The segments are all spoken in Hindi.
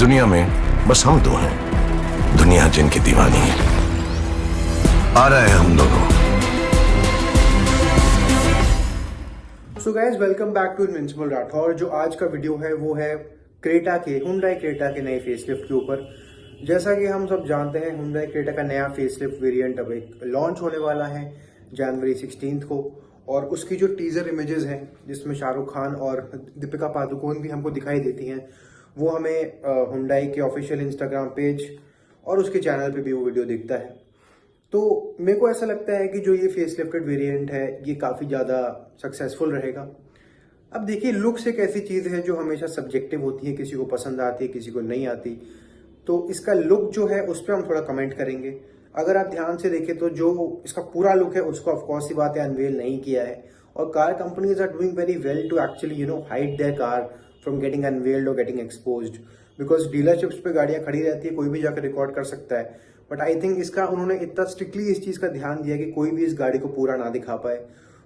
दुनिया में बस हम दो हैं, दुनिया जिनकी दीवानी है। आ रहे हैं हम दोनों। So guys welcome back to invincible Rathore. जो आज का वीडियो है वो है क्रेटा के हुंडई क्रेटा के नए फेसलिफ्ट के ऊपर। जैसा कि हम सब जानते हैं हुंडई क्रेटा का नया फेसलिफ्ट वेरिएंट अब एक लॉन्च होने वाला है जनवरी 16 को, और उसकी जो टीजर इमेजेस हैं जिसमें शाहरुख खान और दीपिका पादुकोण भी हमको दिखाई देती हैं, वो हमें हुंडई के ऑफिशियल इंस्टाग्राम पेज और उसके चैनल पे भी वो वीडियो दिखता है। तो मेरे को ऐसा लगता है कि जो ये फेसलिफ्टेड वेरिएंट है ये काफ़ी ज़्यादा सक्सेसफुल रहेगा। अब देखिए, लुक्स एक ऐसी चीज़ है जो हमेशा सब्जेक्टिव होती है, किसी को पसंद आती है किसी को नहीं आती। तो इसका लुक जो है उस पर हम थोड़ा कमेंट करेंगे। अगर आप ध्यान से देखें तो जो इसका पूरा लुक है उसको ऑफकोर्स ही बात है अनवेल नहीं किया है, और car companies are doing very well to actually hide their car from getting unveiled और गेटिंग एक्सपोज्ड, बिकॉज डीलरशिप्स पे गाड़ियां खड़ी रहती है, कोई भी जाकर रिकॉर्ड कर सकता है। बट आई थिंक इसका उन्होंने इतना स्ट्रिक्टली इस चीज का ध्यान दिया कि कोई भी इस गाड़ी को पूरा ना दिखा पाए।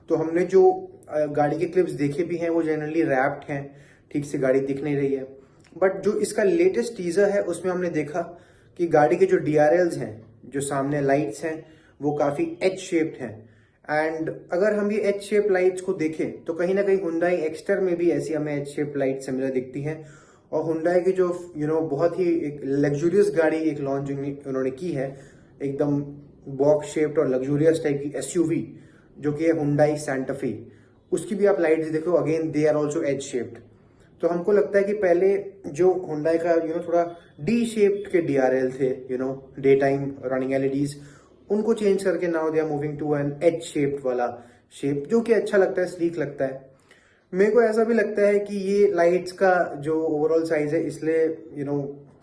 तो हमने जो गाड़ी के क्लिप्स देखे भी हैं वो जनरली रैप्ड हैं, ठीक से गाड़ी दिख नहीं रही है। बट जो इसका लेटेस्ट टीजर है उसमें हमने देखा कि गाड़ी के जो DRLs हैं, जो सामने लाइट्स हैं, वो काफी एच शेप्ड हैं। एंड अगर हम ये एच शेप लाइट्स को देखें तो कहीं ना कहीं हुंडई एक्स्टर में भी ऐसी हमें एच शेप लाइट सिमिलर दिखती हैं। और हुंडई की जो बहुत ही एक लग्जूरियस गाड़ी एक लॉन्च उन्होंने की है, एकदम बॉक्स शेप्ड और लग्जूरियस टाइप की SUV जो कि है हुंडई सैंटा फे, उसकी भी आप लाइट्स देखो, again they are also H shaped. तो हमको लगता है कि पहले जो हुंडई का थोड़ा डी शेप्ड के DRL थे, डे टाइम रनिंग LEDs, उनको चेंज करके now they are moving to an H shaped वाला शेप, जो कि अच्छा लगता है, स्लीक लगता है। मेरे को ऐसा भी लगता है कि ये लाइट्स का जो ओवरऑल साइज है इसलिए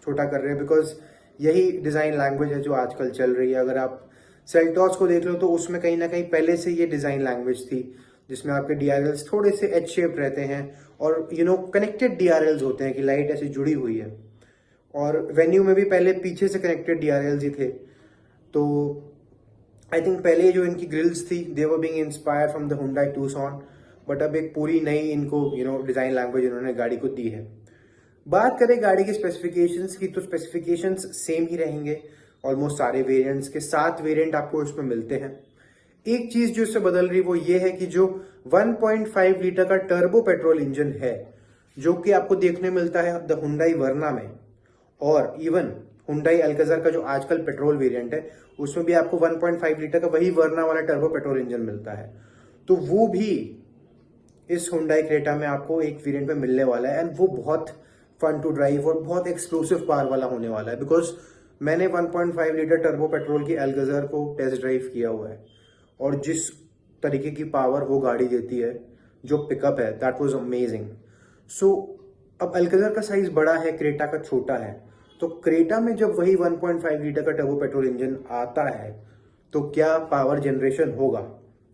छोटा कर रहे हैं, बिकॉज यही डिजाइन लैंग्वेज है जो आजकल चल रही है। अगर आप सेल्टॉस को देख लो तो उसमें कहीं ना कहीं पहले से ये डिजाइन लैंग्वेज थी, जिसमें आपके DRLs थोड़े से एच शेप रहते हैं और कनेक्टेड DRLs होते हैं कि लाइट ऐसी जुड़ी हुई है। और वेन्यू में भी पहले पीछे से कनेक्टेड DRLs ही थे। तो आई थिंक पहले जो इनकी ग्रिल्स थी they were being inspired from the Hyundai Tucson, but अब एक पूरी नई इनको डिजाइन लैंग्वेज इन्होंने गाड़ी को दी है। बात करें गाड़ी के स्पेसिफिकेशंस की, तो स्पेसिफिकेशंस सेम ही रहेंगे ऑलमोस्ट सारे वेरिएंट्स के। 7 वेरिएंट आपको इसमें मिलते हैं। एक चीज जो इससे बदल रही वो ये है कि जो 1.5 लीटर का टर्बो पेट्रोल इंजन है जो कि आपको देखने मिलता है द हुंडई वर्ना में, और इवन हुंडई अल्काज़र का जो आजकल पेट्रोल वेरिएंट है उसमें भी आपको 1.5 लीटर का वही वर्ना वाला टर्बो पेट्रोल इंजन मिलता है। तो वो भी इस हुंडई क्रेटा में आपको एक वेरिएंट में मिलने वाला है, एंड वो बहुत फन टू ड्राइव और बहुत एक्सप्लोसिव पावर वाला होने वाला है। बिकॉज मैंने 1.5 लीटर टर्बो पेट्रोल की अल्काज़र को टेस्ट ड्राइव किया हुआ है, और जिस तरीके की पावर वो गाड़ी देती है, जो पिकअप है, दैट वाज अमेजिंग। सो अब अल्काज़र का साइज बड़ा है, क्रेटा का छोटा है, तो क्रेटा में जब वही 1.5 लीटर का टर्बो पेट्रोल इंजन आता है तो क्या पावर जनरेशन होगा,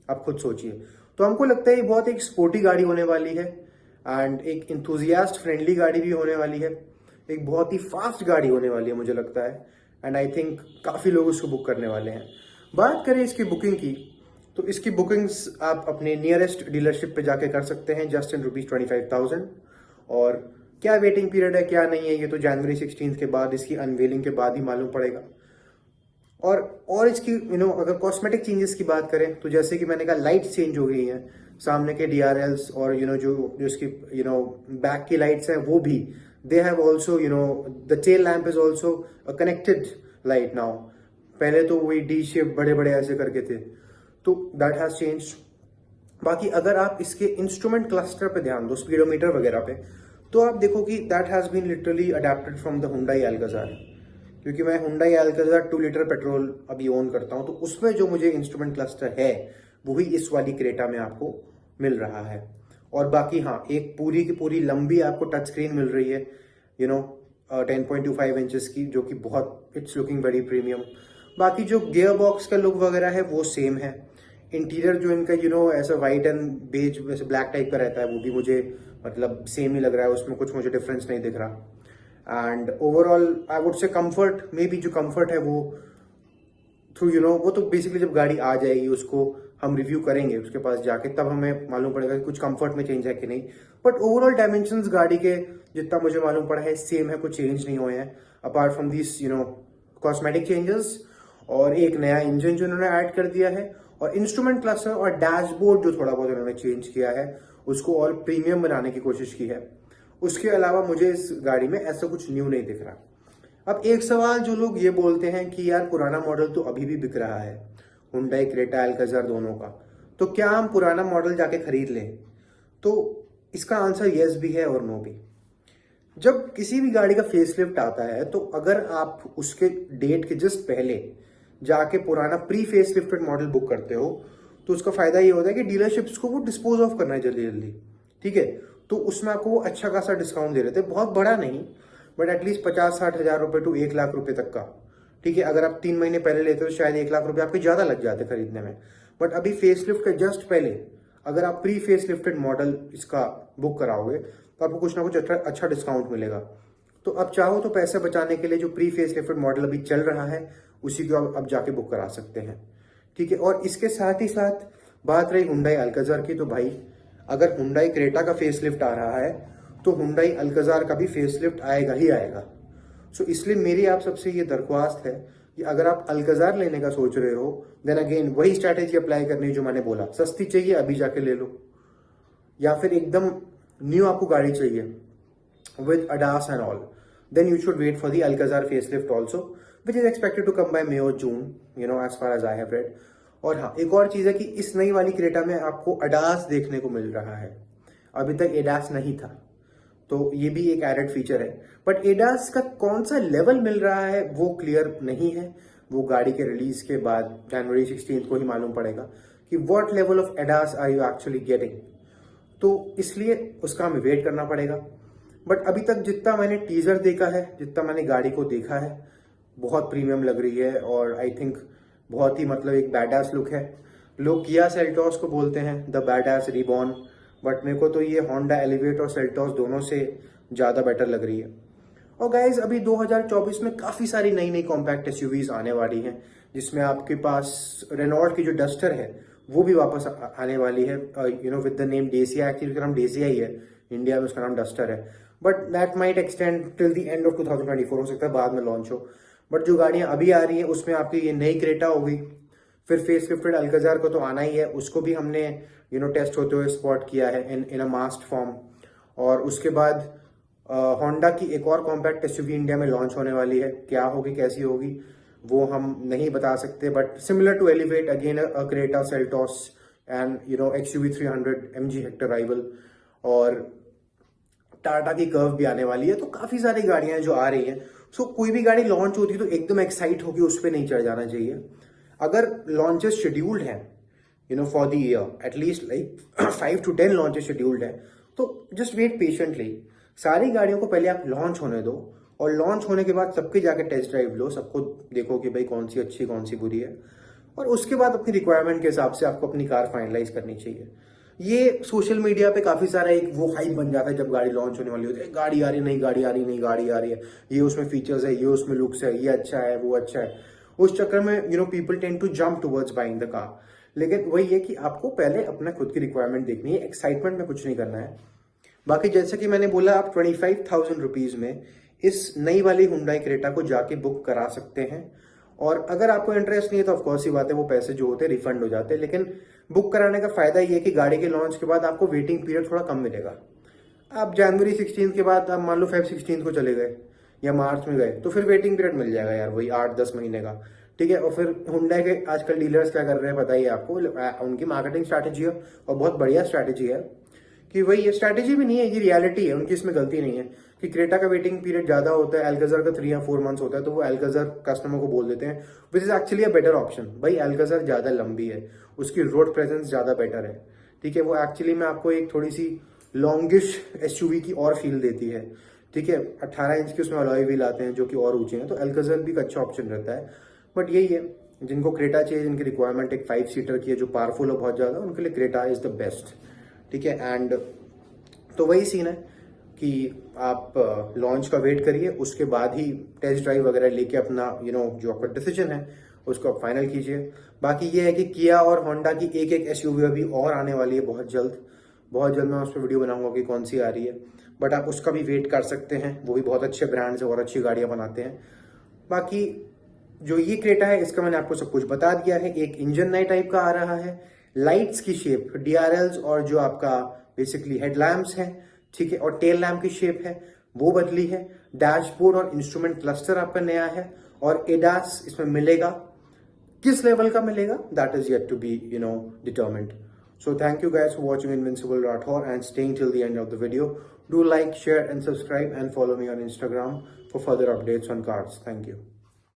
आप खुद सोचिए। तो हमको लगता है ये बहुत एक स्पोर्टी गाड़ी होने वाली है, एंड एक इंथुजियास्ट फ्रेंडली गाड़ी भी होने वाली है, एक बहुत ही फास्ट गाड़ी होने वाली है मुझे लगता है। एंड आई थिंक काफ़ी लोग उसको बुक करने वाले हैं। बात करें इसकी बुकिंग की, तो इसकी बुकिंग्स आप अपने नियरेस्ट डीलरशिप पे जाके कर सकते हैं जस्ट इन ₹25,000। और क्या वेटिंग पीरियड है क्या नहीं है ये तो जनवरी 16 के बाद, इसकी अनवेलिंग के बाद ही मालूम पड़ेगा। और इसकी अगर कॉस्मेटिक चेंजेस की बात करें तो जैसे कि मैंने कहा लाइट्स चेंज हो गई हैं, सामने के DRLs और जो इसकी बैक की लाइट्स हैं वो भी, they have also the tail lamp is also connected light now. पहले तो वही डी शेप बड़े बड़े ऐसे करके थे, तो दैट हैज चेंज्ड। बाकी अगर आप इसके इंस्ट्रूमेंट क्लस्टर पे ध्यान दो, स्पीडोमीटर वगैरह पे, तो आप देखो कि that has been literally adapted from the Hyundai Alcazar. क्योंकि मैं हुंडई अल्काज़र 2 लीटर पेट्रोल अभी ओन करता हूं, तो उसमें जो मुझे इंस्ट्रूमेंट क्लस्टर है वही इस वाली क्रेटा में आपको मिल रहा है। और बाकी हाँ, एक पूरी की पूरी लंबी आपको टच स्क्रीन मिल रही है 10.25 इंचेस की, जो कि बहुत इट्स लुकिंग वेरी प्रीमियम। बाकी जो गियर बॉक्स का लुक वगैरह है वो सेम है। इंटीरियर जो इनका ऐसा वाइट एंड बेज वैसे ब्लैक टाइप का रहता है वो भी मुझे मतलब सेम ही लग रहा है, उसमें कुछ मुझे डिफरेंस नहीं दिख रहा। And overall I would say comfort, may be जो कंफर्ट है वो थ्रू वो तो बेसिकली जब गाड़ी आ जाएगी उसको हम रिव्यू करेंगे उसके पास जाके, तब हमें मालूम पड़ेगा कि कुछ कंफर्ट में चेंज है कि नहीं। बट ओवरऑल डायमेंशंस गाड़ी के जितना मुझे मालूम पड़ा है सेम है, कुछ चेंज नहीं हुए हैं apart from this cosmetic changes. और एक नया इंजन जो उन्होंने ऐड कर दिया है, और इंस्ट्रूमेंट क्लस्टर और डैशबोर्ड जो थोड़ा बहुत उन्होंने चेंज किया है, उसको और प्रीमियम बनाने की कोशिश की है। उसके अलावा मुझे इस गाड़ी में ऐसा कुछ न्यू नहीं दिख रहा। अब एक सवाल जो लोग ये बोलते हैं कि यार पुराना मॉडल तो अभी भी बिक रहा है, हुंडई क्रेटा अल्काज़ार दोनों का, तो क्या हम पुराना मॉडल जाके खरीद लें? तो इसका आंसर यस भी है और नो भी। जब किसी भी गाड़ी का फेसलिफ्ट आता है तो अगर आप उसके डेट के जस्ट पहले जाके पुराना प्री फेसलिफ्टेड मॉडल बुक करते हो तो उसका फायदा ये होता है कि डीलरशिप्स को वो डिस्पोज ऑफ करना है जल्दी जल्दी, ठीक है। तो उसमें आपको वो अच्छा खासा डिस्काउंट दे रहे थे, बहुत बड़ा नहीं बट एटलीस्ट 50-60 हज़ार रुपये टू 1 लाख रुपए तक का, ठीक है। अगर आप 3 महीने पहले लेते तो शायद 1 लाख रुपए आपके ज्यादा लग जाते खरीदने में, बट अभी फेसलिफ्ट के जस्ट पहले अगर आप प्री फेसलिफ्टेड मॉडल इसका बुक कराओगे तो आपको कुछ ना कुछ अच्छा डिस्काउंट मिलेगा। तो अब चाहो तो पैसे बचाने के लिए जो प्री फेसलिफ्टेड मॉडल अभी चल रहा है उसी को अब जाके बुक करा सकते हैं, ठीक है। और इसके साथ ही साथ बात रही हुंडई अल्काज़ार की, तो भाई अगर हुंडई क्रेटा का फेसलिफ्ट आ रहा है तो हुंडई अल्काज़ार का भी फेसलिफ्ट आएगा ही आएगा। सो इसलिए मेरी आप सबसे ये दरख्वास्त है कि अगर आप अल्काज़ार लेने का सोच रहे हो देन अगेन वही स्ट्रैटेजी अप्लाई करनी है जो मैंने बोला, सस्ती चाहिए अभी जाके ले लो, या फिर एकदम न्यू आपको गाड़ी चाहिए with ADAS and all, then you should wait for the Alcazar facelift also which is expected to come by May और June, as far as I have read. और हाँ, एक और चीज है कि इस नई वाली क्रेटा में आपको अडास देखने को मिल रहा है, अभी तक एडास नहीं था, तो ये भी एक एडेड फीचर है। बट एडास का कौन सा लेवल मिल रहा है वो क्लियर नहीं है, वो गाड़ी के रिलीज के बाद जनवरी 16 को ही मालूम पड़ेगा कि what level of ADAS are you actually getting, तो इसलिए उसका हमें वेट करना पड़ेगा। बट अभी तक जितना मैंने टीजर देखा है, जितना मैंने गाड़ी को देखा है, बहुत प्रीमियम लग रही है और आई थिंक बहुत ही मतलब एक बैडास लुक है। लोग किया सेल्टॉस को बोलते हैं द बैडास रिबॉर्न, बट मेरे को तो ये होंडा एलिवेट और सेल्टॉस दोनों से ज़्यादा बेटर लग रही है। और गाइज अभी 2024 में काफ़ी सारी नई नई कॉम्पैक्ट एसयूवीज आने वाली हैं, जिसमें आपके पास रेनॉल्ट की जो डस्टर है वो भी वापस आने वाली है, with the name Dacia. Actually उसका नाम डेसिया ही है, इंडिया में उसका नाम डस्टर है, but that might extend till the end of 2024, हो सकता है बाद में लॉन्च हो। बट जो गाड़ियां अभी आ रही है उसमें आपकी ये नई क्रेटा होगी, फिर फेसलिफ्टेड अल्काज़ार को तो आना ही है, उसको भी हमने टेस्ट होते हुए स्पॉट किया है इन अ मास्ड फॉर्म। और उसके बाद होंडा की एक और कॉम्पैक्ट एसयूवी इंडिया में लॉन्च होने वाली है, क्या होगी कैसी होगी वो हम नहीं बता सकते, but similar to Elevate again a Creta Seltos and XUV 300 MG Hector rival. और टाटा की कर्व भी आने वाली है, तो काफी सारी गाड़ियां जो आ रही हैं। सो कोई भी गाड़ी लॉन्च होती है तो एकदम एक्साइट होकर उस पर नहीं चढ़ जाना चाहिए। अगर लॉन्चेस शेड्यूल्ड है for the year at least like 5 to 10 launches scheduled है, तो जस्ट वेट पेशेंटली। सारी गाड़ियों को पहले आप लॉन्च होने दो और लॉन्च होने के बाद सबके जाके टेस्ट ड्राइव लो, सबको देखो कि भाई कौन सी अच्छी कौन सी बुरी है, और उसके बाद अपनी रिक्वायरमेंट के हिसाब से आपको अपनी कार फाइनलाइज करनी चाहिए। ये सोशल मीडिया पे काफी सारा एक वो हाइप बन जाता है जब गाड़ी लॉन्च होने वाली होती है, गाड़ी आ रही नहीं, गाड़ी आ रही नहीं, गाड़ी आ रही है, ये उसमें फीचर्स है, ये उसमें लुक्स है, ये अच्छा है, वो अच्छा है। उस चक्कर में people tend to jump towards buying the car. लेकिन वही है कि आपको पहले अपना खुद की रिक्वायरमेंट देखनी है, एक्साइटमेंट में कुछ नहीं करना है। बाकी जैसे कि मैंने बोला, आप 25,000 रुपीज में इस नई वाली हुंडई क्रेटा को जाके बुक करा सकते हैं। और अगर आपको इंटरेस्ट नहीं है तो ऑफकोर्स ही बात है, वो पैसे जो होते हैं रिफंड हो जाते हैं। लेकिन बुक कराने का फायदा ये है कि गाड़ी के लॉन्च के बाद आपको वेटिंग पीरियड थोड़ा कम मिलेगा। आप जनवरी 16 के बाद आप मान लो फेब 16 को चले गए या मार्च में गए तो फिर वेटिंग पीरियड मिल जाएगा यार, वही 8-10 महीने का, ठीक है। और फिर हुंडई के आजकल डीलर्स क्या कर रहे हैं पता ही है आपको, उनकी मार्केटिंग स्ट्रैटेजी है और बहुत बढ़िया स्ट्रैटेजी है कि वही ये स्ट्रैटेजी भी नहीं है, ये रियलिटी है उनकी, इसमें गलती नहीं है कि क्रेटा का वेटिंग पीरियड ज्यादा होता है, अल्काज़ार का 3 या 4 मंथ्स होता है, तो वो अल्काज़ार कस्टमर को बोल देते हैं, which is actually a better option. भाई अल्काज़ार ज्यादा लंबी है, उसकी रोड प्रेजेंस ज्यादा बेटर है, ठीक है। वो एक्चुअली में आपको एक थोड़ी सी लॉन्गिश एसयूवी की और फील देती है, ठीक है। 18 इंच की उसमें अलॉय व्हील आते हैं जो कि और ऊंचे हैं, तो अल्काज़ार भी एक अच्छा ऑप्शन रहता है। बट यही है, जिनको क्रेटा चाहिए, जिनकी रिक्वायरमेंट एक 5 सीटर की है जो पावरफुल है बहुत ज्यादा, उनके लिए क्रेटा इज द बेस्ट, ठीक है। एंड तो वही सीन है कि आप लॉन्च का वेट करिए, उसके बाद ही टेस्ट ड्राइव वगैरह लेके अपना जो आपका डिसीजन है उसको आप फाइनल कीजिए। बाकी ये है कि किया और होंडा की एक एसयूवी अभी और आने वाली है बहुत जल्द मैं उस पर वीडियो बनाऊंगा कि कौन सी आ रही है। बट आप उसका भी वेट कर सकते हैं, वो भी बहुत अच्छे ब्रांड से बहुत अच्छी गाड़ियां बनाते हैं। बाकी जो ये क्रेटा है इसका मैंने आपको सब कुछ बता दिया है। एक इंजन नए टाइप का आ रहा है, लाइट्स की शेप DRLs और जो आपका बेसिकली हेडलैम्प्स है, ठीक है, और टेल लैम्प की शेप है वो बदली है। डैशबोर्ड और इंस्ट्रूमेंट क्लस्टर आपका नया है और एडास इसमें मिलेगा, किस लेवल का मिलेगा that is yet to be determined. So thank you guys for watching Invincible Rathor and staying till the end of the video. Do like, share and subscribe and follow me on Instagram for further updates on cars. Thank you.